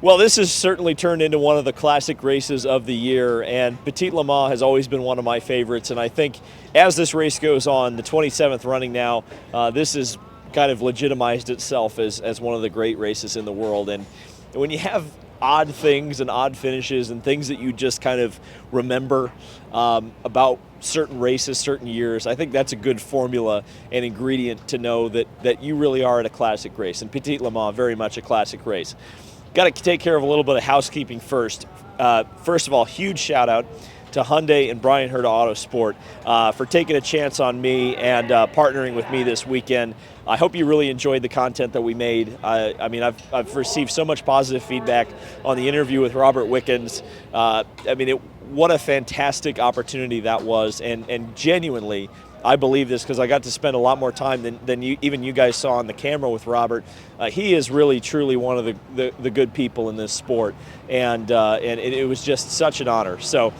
Well, this has certainly turned into one of the classic races of the year, and Petit Le Mans has always been one of my favorites. And I think as this race goes on, the 27th running now, this has kind of legitimized itself as one of the great races in the world. And when you have odd things and odd finishes and things that you just kind of remember about certain races, certain years, I think that's a good formula and ingredient to know that you really are at a classic race. And Petit Le Mans, very much a classic race. Got to take care of a little bit of housekeeping first. First of all, huge shout out to Hyundai and Brian Herta Autosport for taking a chance on me and partnering with me this weekend. I hope you really enjoyed the content that we made. I mean, I've received so much positive feedback on the interview with Robert Wickens. What a fantastic opportunity that was, and genuinely, I believe this because I got to spend a lot more time than even you guys saw on the camera with Robert. He is really, truly one of the good people in this sport, and it was just such an honor. So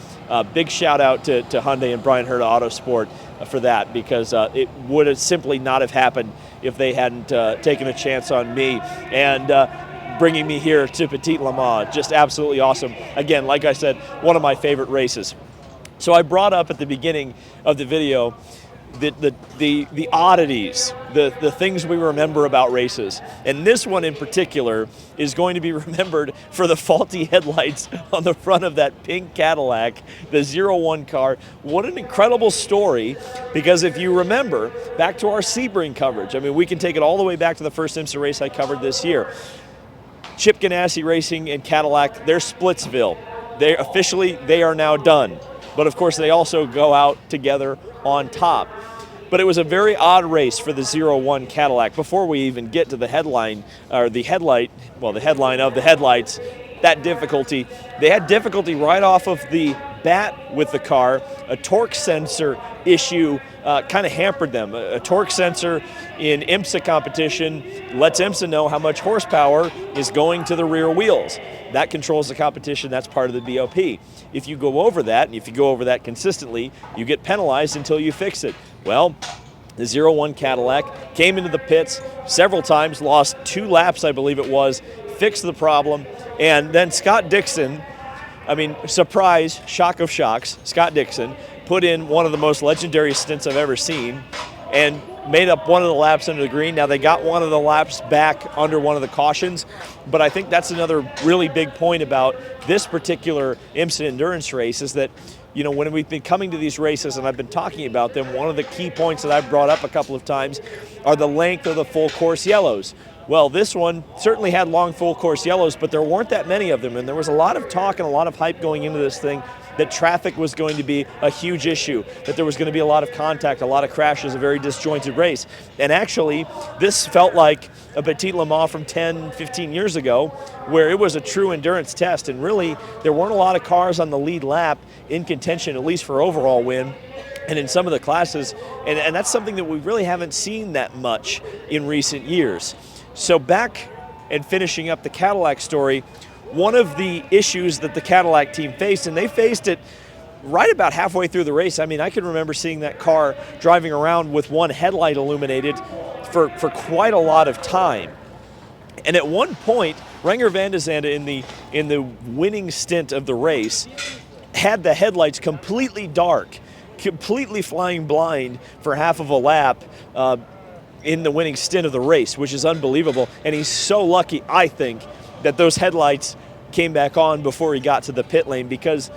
big shout out to Hyundai and Brian Herta Autosport for that, because it would have simply not have happened if they hadn't taken a chance on me and bringing me here to Petit Le Mans. Just absolutely awesome. Again, like I said, one of my favorite races. So I brought up at the beginning of the video the oddities, the things we remember about races. And this one in particular is going to be remembered for the faulty headlights on the front of that pink Cadillac, the 01 car. What an incredible story, because if you remember, back to our Sebring coverage, I mean, we can take it all the way back to the first IMSA race I covered this year. Chip Ganassi Racing and Cadillac, they're Splitsville. They are now done. But of course, they also go out together on top. But it was a very odd race for the 01 Cadillac. Before we even get to the headline of the headlights, that difficulty, they had difficulty right off of the bat with the car. A torque sensor issue kind of hampered them. A torque sensor in IMSA competition lets IMSA know how much horsepower is going to the rear wheels. That controls the competition. That's part of the BOP. If you go over that, and if you go over that consistently, you get penalized until you fix it. Well, the 01 Cadillac came into the pits several times, lost 2 laps, I believe it was, fixed the problem, and then Scott Dixon, I mean, surprise, shock of shocks, Scott Dixon put in one of the most legendary stints I've ever seen and made up one of the laps under the green. Now, they got one of the laps back under one of the cautions, but I think that's another really big point about this particular IMSA endurance race is that, you know, when we've been coming to these races and I've been talking about them, one of the key points that I've brought up a couple of times are the length of the full course yellows. Well, this one certainly had long full course yellows, but there weren't that many of them, and there was a lot of talk and a lot of hype going into this thing that traffic was going to be a huge issue, that there was going to be a lot of contact, a lot of crashes, a very disjointed race. And actually, this felt like a Petit Le Mans from 10, 15 years ago, where it was a true endurance test, and really, there weren't a lot of cars on the lead lap in contention, at least for overall win. And in some of the classes, and that's something that we really haven't seen that much in recent years. So back and finishing up the Cadillac story, one of the issues that the Cadillac team faced, and they faced it right about halfway through the race. I mean, I can remember seeing that car driving around with one headlight illuminated for quite a lot of time. And at one point, Renger van de Zande in the winning stint of the race had the headlights completely dark, completely flying blind for half of a lap in the winning stint of the race, which is unbelievable. And he's so lucky, I think, that those headlights came back on before he got to the pit lane, because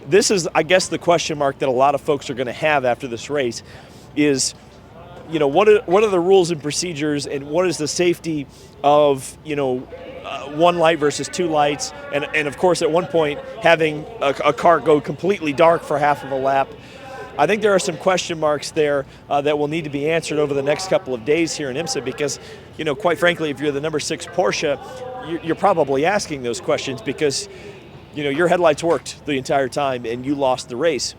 this is, I guess, the question mark that a lot of folks are going to have after this race is, you know, what are the rules and procedures, and what is the safety of, you know, one light versus 2 lights, and of course at one point having a car go completely dark for half of a lap. I think there are some question marks there that will need to be answered over the next couple of days here in IMSA, because, you know, quite frankly, if you're the number 6 Porsche, you're probably asking those questions because, you know, your headlights worked the entire time and you lost the race.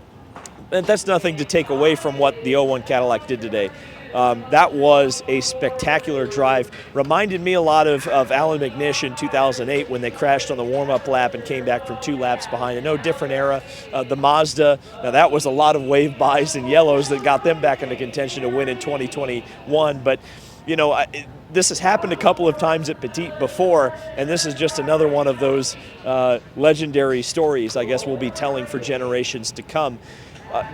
And that's nothing to take away from what the 01 Cadillac did today. That was a spectacular drive. Reminded me a lot of Alan McNish in 2008 when they crashed on the warm-up lap and came back from 2 laps behind. A no different era. The Mazda, now that was a lot of wave buys and yellows that got them back into contention to win in 2021. But, you know, this has happened a couple of times at Petit before, and this is just another one of those legendary stories I guess we'll be telling for generations to come.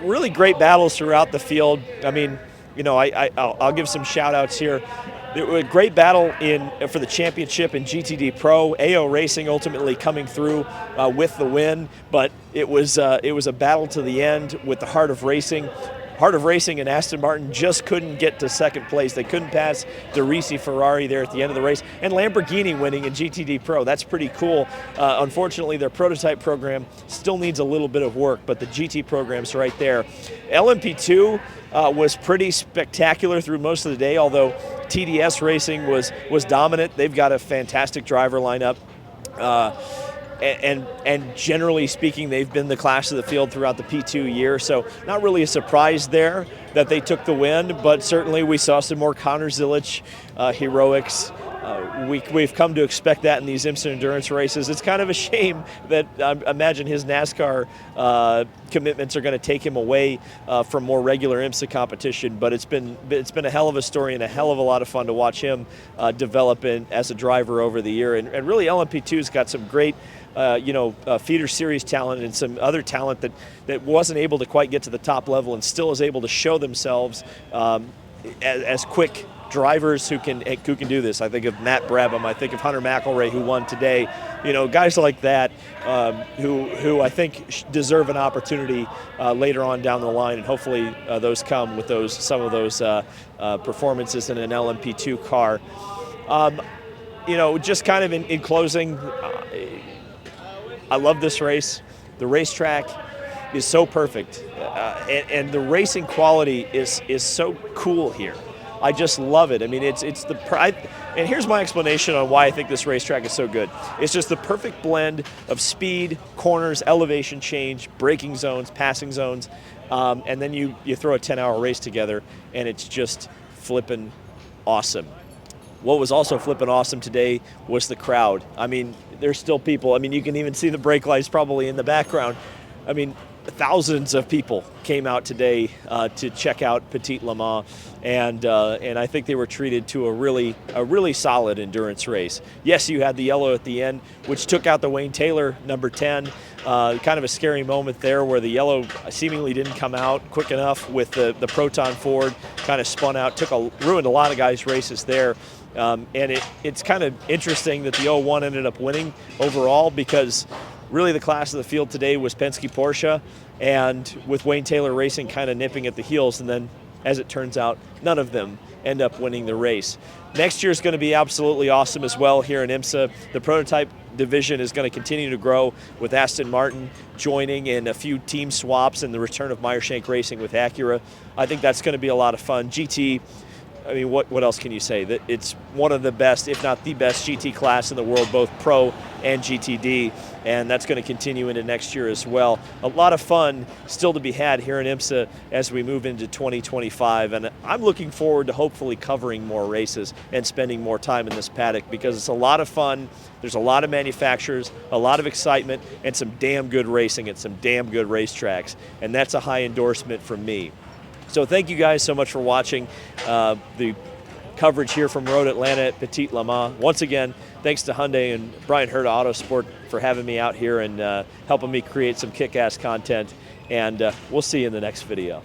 Really great battles throughout the field. I mean, you know, I'll give some shout outs here. It was a great battle for the championship in GTD Pro. AO Racing ultimately coming through with the win, but it was a battle to the end with the Heart of Racing. Heart of Racing and Aston Martin just couldn't get to second place. They couldn't pass De Risi Ferrari there at the end of the race. And Lamborghini winning in GTD Pro. That's pretty cool. Unfortunately, their prototype program still needs a little bit of work, but the GT program's right there. LMP2 was pretty spectacular through most of the day, although TDS Racing was dominant. They've got a fantastic driver lineup. And generally speaking, they've been the class of the field throughout the P2 year, so not really a surprise there that they took the win, but certainly we saw some more Connor Zilic heroics. We've come to expect that in these IMSA endurance races. It's kind of a shame that I imagine his NASCAR commitments are going to take him away from more regular IMSA competition, but it's been a hell of a story and a hell of a lot of fun to watch him develop as a driver over the year. And really LMP2's got some great feeder series talent and some other talent that wasn't able to quite get to the top level and still is able to show themselves as quick drivers who can do this. I think of Matt Brabham, I think of Hunter McElroy, who won today. You know, guys like that who I think deserve an opportunity later on down the line, and hopefully those come with some of those performances in an LMP2 car. Just kind of in closing, I love this race. The racetrack is so perfect, and the racing quality is so cool here. I just love it. I mean, and here's my explanation on why I think this racetrack is so good. It's just the perfect blend of speed, corners, elevation change, braking zones, passing zones, and then you throw a 10-hour race together, and it's just flippin' awesome. What was also flippin' awesome today was the crowd. I mean, there's still people. I mean, you can even see the brake lights probably in the background. I mean, thousands of people came out today to check out Petit Le Mans, and I think they were treated to a really solid endurance race. Yes, you had the yellow at the end, which took out the Wayne Taylor number 10. Kind of a scary moment there where the yellow seemingly didn't come out quick enough with the Proton Ford, kind of spun out, ruined a lot of guys' races there. And it's kind of interesting that the 01 ended up winning overall, because really the class of the field today was Penske Porsche, and with Wayne Taylor Racing kind of nipping at the heels, and then as it turns out, none of them end up winning the race. Next year is going to be absolutely awesome as well here in IMSA. The prototype division is going to continue to grow with Aston Martin joining, and a few team swaps and the return of Meyershank Racing with Acura. I think that's going to be a lot of fun. GT, I mean, what else can you say? That it's one of the best, if not the best, GT class in the world, both Pro and GTD, and that's going to continue into next year as well. A lot of fun still to be had here in IMSA as we move into 2025, and I'm looking forward to hopefully covering more races and spending more time in this paddock, because it's a lot of fun. There's a lot of manufacturers, a lot of excitement, and some damn good racing at some damn good racetracks, and that's a high endorsement from me. So thank you guys so much for watching the coverage here from Road Atlanta at Petit Le Mans. Once again, thanks to Hyundai and Brian Hurta Autosport for having me out here and helping me create some kick-ass content. And we'll see you in the next video.